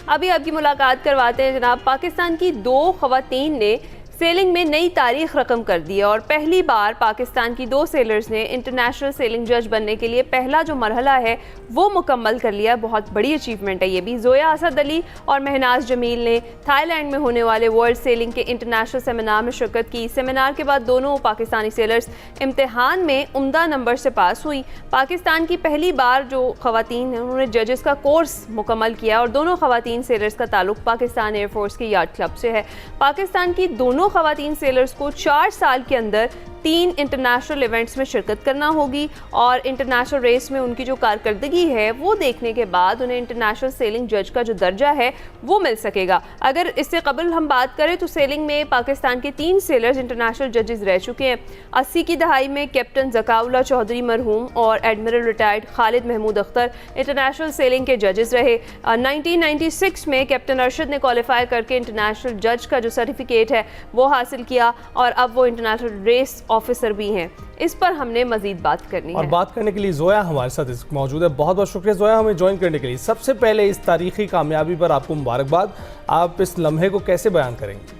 अभी आपकी मुलाकात करवाते हैं जनाब। पाकिस्तान की 2 ख़वातीन ने सेलिंग में नई तारीख रकम कर दी है और पहली बार पाकिस्तान की 2 सेलर्स ने इंटरनेशनल सेलिंग जज बनने के लिए पहला जो मरहला है वो मुकम्मल कर लिया। बहुत बड़ी अचीवमेंट है ये भी। जोया असद अली और महनाज जमील ने थाईलैंड में होने वाले वर्ल्ड सेलिंग के इंटरनेशनल सेमिनार में शिरकत की। सेमिनार के बाद दोनों पाकिस्तानी सेलर्स इम्तिहान में उम्दा नंबर से पास हुई। पाकिस्तान की पहली बार जो ख़वातीन हैं उन्होंने जजेस का कोर्स मुकम्मल किया और दोनों ख़वातीन सेलर्स का ताल्लुक पाकिस्तान एयरफोर्स के यार्ड क्लब से है। पाकिस्तान की दोनों ख़वातीन सेलर्स को 4 साल के अंदर 3 इंटरनेशनल इवेंट्स में शिरकत करना होगी और इंटरनेशनल रेस में उनकी जो कारकर्दगी है वो देखने के बाद उन्हें इंटरनेशनल सेलिंग जज का जो दर्जा है वो मिल सकेगा। अगर इससे कबल हम बात करें तो सेलिंग में पाकिस्तान के 3 सेलर्स इंटरनेशनल जजेस रह चुके हैं। 80 की दहाई में कैप्टन ज़काउल्लाह चौधरी मरहूम और admiral retired Khalid Mahmood Akhtar international sailing के जजेस रहे। 1996 में कैप्टन अरशद ने क्वालिफाई करके इंटरनेशनल जज का जो सर्टिफिकेट है वो हासिल किया और अब वो इंटरनेशनल रेस ऑफिसर भी हैं। इस पर हमने मजीद बात करनी और है। बात करने के लिए जोया हमारे साथ मौजूद है। बहुत बहुत शुक्रिया जोया हमें ज्वाइन करने के लिए। सबसे पहले इस तारीखी कामयाबी पर आपको मुबारकबाद। आप इस लम्हे को कैसे बयान करेंगे?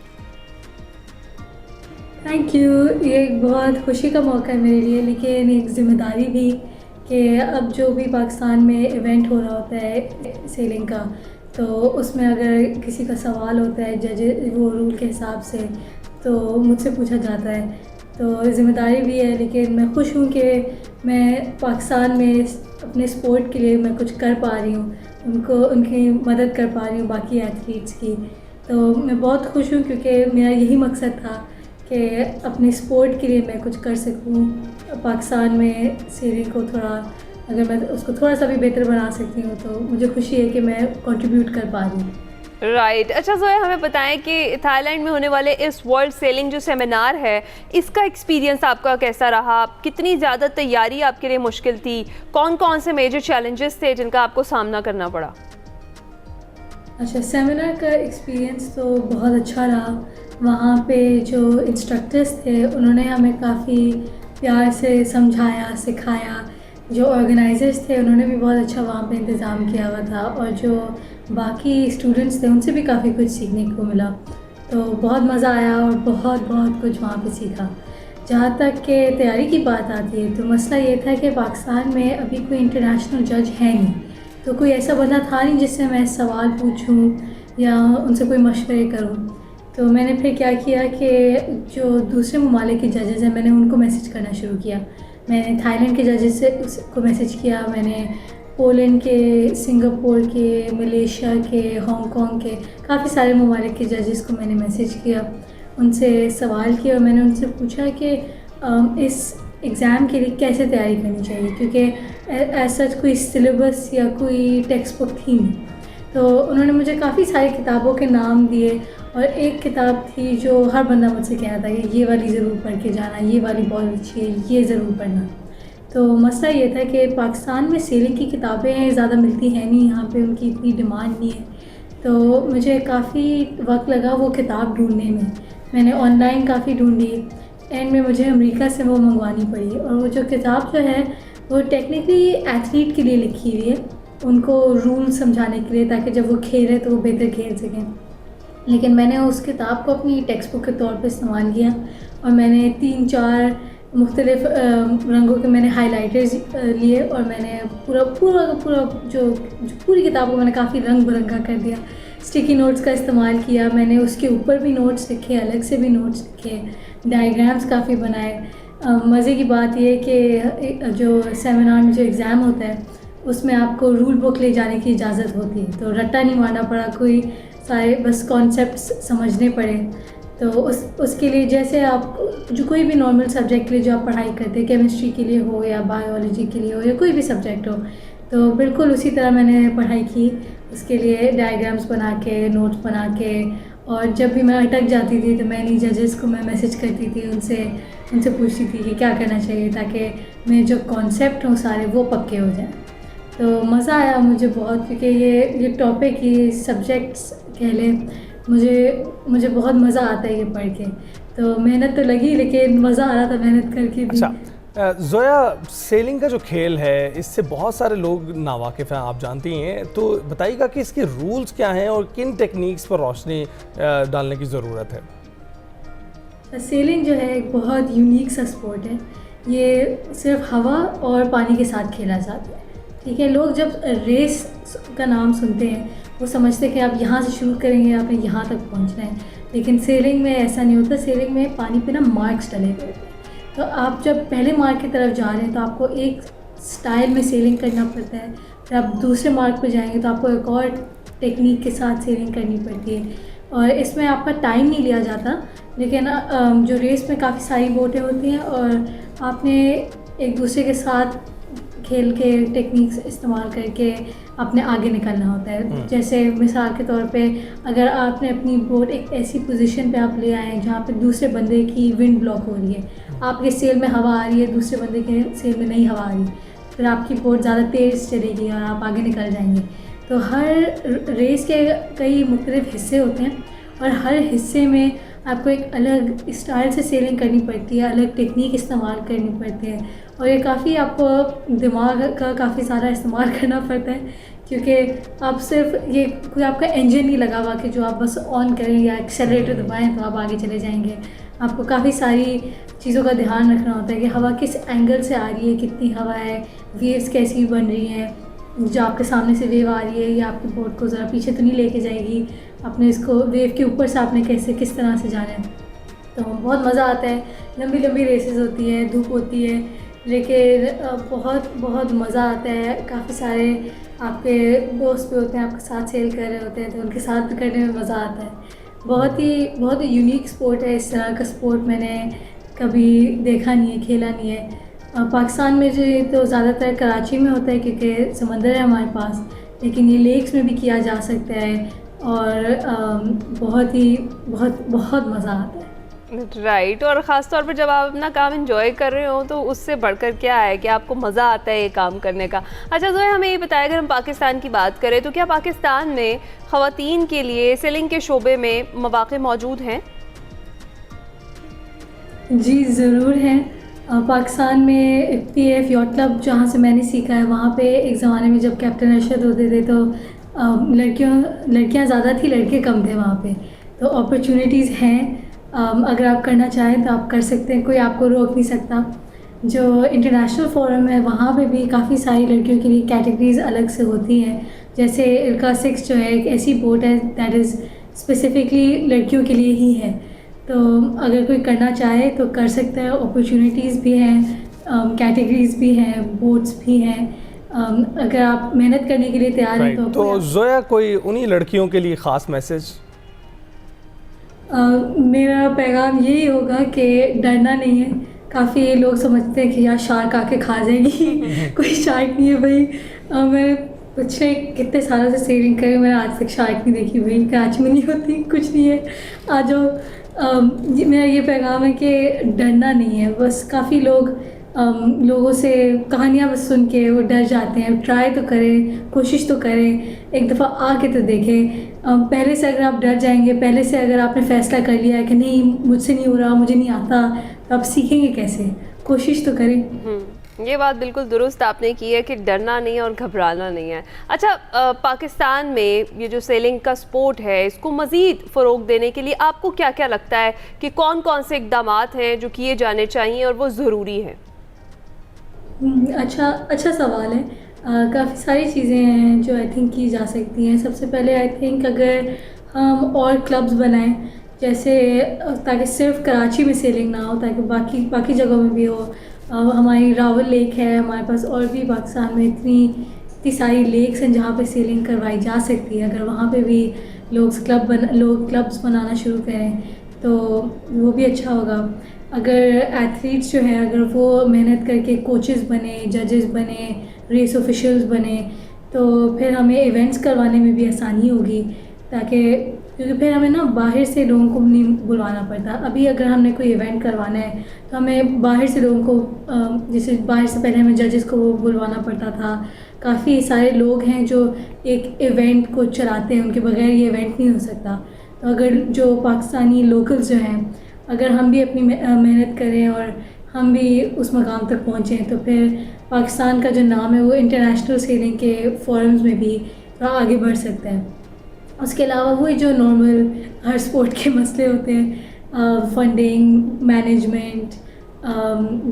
Thank you. ये एक बहुत खुशी का मौका है मेरे लिए, लेकिन एक ज़िम्मेदारी भी कि अब जो भी पाकिस्तान में इवेंट हो रहा होता है सेलिंग का, तो उसमें अगर किसी का सवाल होता है जज वो रूल के हिसाब से तो मुझसे पूछा जाता है, तो ज़िम्मेदारी भी है। लेकिन मैं खुश हूँ कि मैं पाकिस्तान में अपने स्पोर्ट के लिए मैं कुछ कर पा रही हूँ, उनकी मदद कर पा रही हूँ बाकी एथलीट्स की। तो मैं बहुत खुश हूँ क्योंकि मेरा यही मकसद था कि अपने स्पोर्ट के लिए मैं कुछ कर सकूँ। पाकिस्तान में सेलिंग को थोड़ा, अगर मैं उसको थोड़ा सा भी बेहतर बना सकती हूँ तो मुझे खुशी है कि मैं कंट्रीब्यूट कर पा रही हूँ। राइट। अच्छा जोया, हमें बताएं कि थाईलैंड में होने वाले इस वर्ल्ड सेलिंग जो सेमिनार है इसका एक्सपीरियंस आपका कैसा रहा? कितनी ज़्यादा तैयारी आपके लिए मुश्किल थी? कौन कौन से मेजर चैलेंजेस थे जिनका आपको सामना करना पड़ा? अच्छा, सेमिनार का एक्सपीरियंस तो बहुत अच्छा रहा। वहाँ पे जो इंस्ट्रक्टर्स थे उन्होंने हमें काफ़ी प्यार से समझाया, सिखाया। जो ऑर्गेनाइजर्स थे उन्होंने भी बहुत अच्छा वहाँ पे इंतज़ाम किया हुआ था और जो बाकी स्टूडेंट्स थे उनसे भी काफ़ी कुछ सीखने को मिला। तो बहुत मज़ा आया और बहुत बहुत कुछ वहाँ पे सीखा। जहाँ तक कि तैयारी की बात आती है तो मसला ये था कि पाकिस्तान में अभी कोई इंटरनेशनल जज है नहीं, तो कोई ऐसा बंदा था नहीं जिससे मैं सवाल पूछूं या उनसे कोई मशवरे करूं। तो मैंने फिर क्या किया कि जो दूसरे ममालिक के जजेस हैं मैंने उनको मैसेज करना शुरू किया। मैंने थाईलैंड के जजेस से उसको मैसेज किया, मैंने पोलैंड के, सिंगापुर के, मलेशिया के, हांगकांग के, काफ़ी सारे ममालिक के जजेस को मैंने मैसेज किया, उनसे सवाल किया और मैंने उनसे पूछा कि इस एग्ज़ाम के लिए कैसे तैयारी करनी चाहिए, क्योंकि ऐसा कोई सिलेबस या कोई टेक्स्ट बुक थी नहीं। तो उन्होंने मुझे काफ़ी सारी किताबों के नाम दिए और एक किताब थी जो हर बंदा मुझसे कह रहा था कि ये वाली ज़रूर पढ़ के जाना, ये वाली बहुत अच्छी है, ये ज़रूर पढ़ना। तो मसला ये था कि पाकिस्तान में सेलिंग की किताबें ज़्यादा मिलती हैं नहीं, यहाँ पे उनकी इतनी डिमांड नहीं है। तो मुझे काफ़ी वक्त लगा वो किताब ढूंढने में। मैंने ऑनलाइन काफ़ी ढूंढी, एंड में मुझे अमेरिका से वो मंगवानी पड़ी। और वो जो किताब जो है वो टेक्निकली एथलीट के लिए लिखी हुई है, उनको रूल समझाने के लिए, ताकि जब वो खेलें तो वो बेहतर खेल सकें। लेकिन मैंने उस किताब को अपनी टेक्स्ट बुक के तौर पे इस्तेमाल किया और मैंने 3-4 मुख्तलिफ़ रंगों के मैंने हाइलाइटर्स लिए और मैंने पूरा जो पूरी किताब को मैंने काफ़ी रंग बिरंगा कर दिया। स्टिकी नोट्स का इस्तेमाल किया मैंने, उसके ऊपर भी नोट्स लिखे, अलग से भी नोट्स लिखे, डायग्राम्स काफ़ी बनाए। मज़े की बात यह कि जो सेमिनार में जो एग्ज़ाम होता है उसमें आपको रूल बुक ले जाने की इजाज़त होती है, तो रट्टा नहीं मारना पड़ा, कोई सारे बस कॉन्सेप्ट्स समझने पड़े। तो उसके लिए जैसे आप जो कोई भी नॉर्मल सब्जेक्ट के लिए जो आप पढ़ाई करते हैं, केमिस्ट्री के लिए हो या बायोलॉजी के लिए हो या कोई भी सब्जेक्ट हो, तो बिल्कुल उसी तरह मैंने पढ़ाई की। उसके लिए डायग्राम्स बना के, नोट्स बना के, और जब भी मैं अटक जाती थी तो मैं जजेस को मैं मैसेज करती थी, उनसे पूछती थी कि क्या करना चाहिए ताकि मेरे जो कॉन्सेप्ट हों सारे वो पक्के हो जाएं। तो मज़ा आया मुझे बहुत, क्योंकि ये टॉपिक, ये सब्जेक्ट्स कह लें, मुझे बहुत मज़ा आता है ये पढ़ के। तो मेहनत तो लगी, लेकिन मज़ा आ रहा था मेहनत करके भी। अच्छा, जोया, सेलिंग का जो खेल है इससे बहुत सारे लोग नावाकिफ़ हैं, आप जानती हैं, तो बताइएगा कि इसके रूल्स क्या हैं और किन टेक्निक्स पर रोशनी डालने की ज़रूरत है। सेलिंग जो है एक बहुत यूनिक सा स्पोर्ट है। ये सिर्फ हवा और पानी के साथ खेला जाता है। ठीक है, लोग जब रेस का नाम सुनते हैं वो समझते हैं कि आप यहाँ से शुरू करेंगे, आपने यहाँ तक पहुँचना है, लेकिन सेलिंग में ऐसा नहीं होता। सेलिंग में पानी पे ना मार्क्स डले हुए होते हैं। तो आप जब पहले मार्क की तरफ जा रहे हैं तो आपको एक स्टाइल में सेलिंग करना पड़ता है, फिर आप दूसरे मार्क पे जाएंगे तो आपको एक और टेक्निक के साथ सेलिंग करनी पड़ती है। और इसमें आपका टाइम नहीं लिया जाता, लेकिन जो रेस में काफ़ी सारी बोटें होती हैं और आपने एक दूसरे के साथ खेल के टेक्निक्स इस्तेमाल करके अपने आगे निकलना होता है। जैसे मिसाल के तौर पे अगर आपने अपनी बोट एक ऐसी पोजीशन पे आप ले आए हैं जहाँ पे दूसरे बंदे की विंड ब्लॉक हो रही है, आपके सेल में हवा आ रही है, दूसरे बंदे के सेल में नहीं हवा आ रही, फिर आपकी बोट ज़्यादा तेज़ चलेगी और आप आगे निकल जाएंगे। तो हर रेस के कई मुख्तलिफ हिस्से होते हैं और हर हिस्से में आपको एक अलग स्टाइल से सेलिंग करनी पड़ती है, अलग टेक्निक इस्तेमाल करनी पड़ती है और ये काफ़ी आपको दिमाग का काफ़ी सारा इस्तेमाल करना पड़ता है, क्योंकि आप सिर्फ ये कोई आपका इंजन नहीं लगा हुआ कि जो आप बस ऑन करें या एक्सेलरेटर दबाएं तो आप आगे चले जाएंगे। आपको काफ़ी सारी चीज़ों का ध्यान रखना होता है कि हवा किस एंगल से आ रही है, कितनी हवा है, वेव्स कैसी बन रही हैं, जो आपके सामने से वेव आ रही है या आपकी बोट को ज़रा पीछे तो नहीं लेके जाएगी, आपने इसको वेव के ऊपर से आपने कैसे किस तरह से जाना है। तो बहुत मज़ा आता है। लंबी लंबी रेसेस होती हैं, धूप होती है, लेकिन बहुत मज़ा आता है। काफ़ी सारे आपके दोस्त भी होते हैं, आपके साथ सेल कर रहे होते हैं, तो उनके साथ भी करने में मज़ा आता है। बहुत ही यूनिक स्पोर्ट है। इस तरह का स्पोर्ट मैंने कभी देखा नहीं है, खेला नहीं है। पाकिस्तान में जो तो ज़्यादातर कराची में होता है क्योंकि समंदर है हमारे पास, लेकिन ये लेक्स में भी किया जा सकता है और बहुत मज़ा आता है। राइट और ख़ास तौर पर जब आप अपना काम एंजॉय कर रहे हो तो उससे बढ़कर क्या है कि आपको मज़ा आता है ये काम करने का। अच्छा जोया, हमें ये बताया, अगर हम पाकिस्तान की बात करें तो क्या पाकिस्तान में ख़वातीन के लिए सेलिंग के शोबे में मौक़े मौजूद हैं? जी ज़रूर हैं। पाकिस्तान में PAF यॉट क्लब जहाँ से मैंने सीखा है, वहाँ पे एक ज़माने में जब कैप्टन अरशद होते थे तो लड़कियाँ ज़्यादा थी, लड़के कम थे वहाँ पे। तो अपॉर्चुनिटीज़ हैं, अगर आप करना चाहें तो आप कर सकते हैं, कोई आपको रोक नहीं सकता। जो इंटरनेशनल फोरम है वहाँ पे भी काफ़ी सारी लड़कियों के लिए कैटेगरीज़ अलग से होती हैं। जैसे इल्का 6 जो है एक ऐसी बोट है दैट इज़ स्पेसिफ़िकली लड़कियों के लिए ही है। तो अगर कोई करना चाहे तो कर सकता है। अपॉर्चुनिटीज़ भी हैं, कैटेगरीज़ भी हैं, बोट्स भी हैं। अगर आप मेहनत करने के लिए तैयार हैं तो जोया, कोई उन्हीं लड़कियों के लिए ख़ास मैसेज? मेरा पैगाम यही होगा कि डरना नहीं है। काफ़ी लोग समझते हैं कि यार शार्क आके खा जाएगी कोई शार्क नहीं है भाई। मैं पिछले कितने सालों से सेलिंग करी, मैंने आज तक शार्क नहीं देखी भाई। कराची में नहीं होती, कुछ नहीं है। आज मेरा ये पैगाम है कि डरना नहीं है। बस काफ़ी लोगों से कहानियाँ बस सुन के वो डर जाते हैं। ट्राई तो करें, कोशिश तो करें, एक दफ़ा आके तो देखें। पहले से अगर आप डर जाएंगे, पहले से अगर आपने फ़ैसला कर लिया है कि नहीं मुझसे नहीं हो रहा, मुझे नहीं आता, तो आप सीखेंगे कैसे? कोशिश तो करें। ये बात बिल्कुल दुरुस्त आपने की है कि डरना नहीं है और घबराना नहीं है। अच्छा, पाकिस्तान में ये जो सेलिंग का स्पोर्ट है इसको मज़ीद फ़रोग़ देने के लिए आपको क्या क्या लगता है कि कौन कौन से इक़दामात हैं जो किए जाने चाहिए और वो ज़रूरी हैं? अच्छा सवाल है। काफ़ी सारी चीज़ें हैं जो आई थिंक की जा सकती हैं। सबसे पहले आई थिंक अगर हम और क्लब्स बनाएं, जैसे ताकि सिर्फ कराची में सेलिंग ना हो, ताकि बाकी जगहों में भी हो। हमारी रावल लेक है हमारे पास, और भी पाकिस्तान में इतनी सारी लेक्स हैं जहाँ पे सेलिंग करवाई जा सकती है। अगर वहाँ पे भी लोग क्लब्स बनाना शुरू करें तो वो भी अच्छा होगा। अगर एथलीट्स जो हैं अगर वो मेहनत करके कोचेस बने, जजेस बने, रेस ऑफिशियल्स बने, तो फिर हमें इवेंट्स करवाने में भी आसानी होगी, क्योंकि फिर हमें ना बाहर से लोगों को नहीं बुलवाना पड़ता। अभी अगर हमने कोई इवेंट करवाना है तो हमें बाहर से लोगों को, जैसे बाहर से पहले हमें जजेस को बुलवाना पड़ता था। काफ़ी सारे लोग हैं जो एक इवेंट को चलाते हैं, उनके बगैर ये इवेंट नहीं हो सकता। तो अगर जो पाकिस्तानी लोकल्स जो हैं, अगर हम भी अपनी मेहनत करें और हम भी उस मकाम तक पहुँचे। तो फिर पाकिस्तान का जो नाम है वो इंटरनेशनल सेलिंग के फोरम्स में भी थोड़ा आगे बढ़ सकता है। उसके अलावा वही जो नॉर्मल हर स्पोर्ट के मसले होते हैं, फंडिंग, मैनेजमेंट,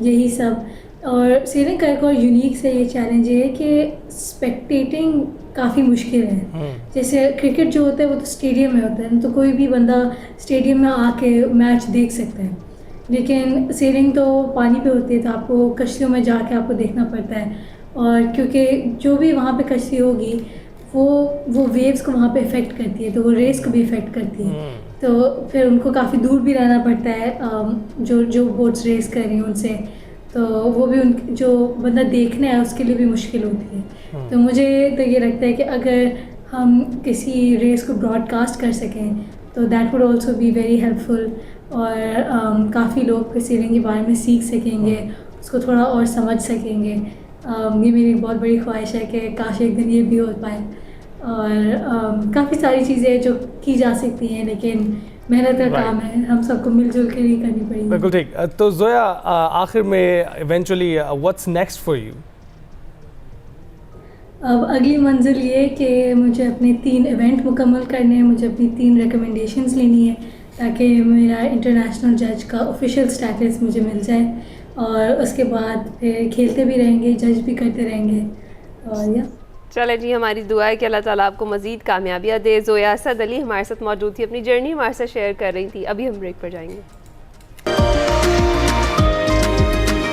यही सब। और सेलिंग का एक और यूनिक से ये चैलेंज है कि स्पेक्टेटिंग काफ़ी मुश्किल है। जैसे क्रिकेट जो होता है वो तो स्टेडियम में होता है, तो कोई भी बंदा स्टेडियम में आके मैच देख सकता है, लेकिन सेलिंग तो पानी पे होती है, तो आपको कश्तियों में जाके आपको देखना पड़ता है। और क्योंकि जो भी वहाँ पे कश्ती होगी वो वेव्स को वहाँ पे इफ़ेक्ट करती है, तो वो रेस को भी इफ़ेक्ट करती है। तो फिर उनको काफ़ी दूर भी रहना पड़ता है जो बोट्स रेस कर रही हैं उनसे, तो वो भी उन जो बंदा देखना है उसके लिए भी मुश्किल होती है। तो मुझे तो ये लगता है कि अगर हम किसी रेस को ब्रॉडकास्ट कर सकें तो that would also be very helpful, और काफ़ी लोग फिर सेलिंग के बारे में सीख सकेंगे, उसको थोड़ा और समझ सकेंगे। ये मेरी एक बहुत बड़ी ख्वाहिश है कि काश एक दिन ये भी हो पाए। और काफ़ी सारी चीज़ें जो की जा सकती हैं, लेकिन मेहनत का काम है, हम सबको मिलजुल कर ही करनी पड़ेगी। बिल्कुल ठीक। तो जोया, आखिर में eventually what's next for you? अब अगली मंजिल ये कि मुझे अपने 3 इवेंट मुकम्मल करने हैं, मुझे अपनी 3 रिकमेंडेशंस लेनी है ताकि मेरा इंटरनेशनल जज का ऑफिशियल स्टेटस मुझे मिल जाए, और उसके बाद फिर खेलते भी रहेंगे, जज भी करते रहेंगे। और या चले जी, हमारी दुआ है कि अल्लाह ताला आपको मज़ीद कामयाबियाँ दे। जोया असद अली हमारे साथ मौजूद थी, अपनी जर्नी हमारे साथ शेयर कर रही थी। अभी हम ब्रेक पर जाएंगे।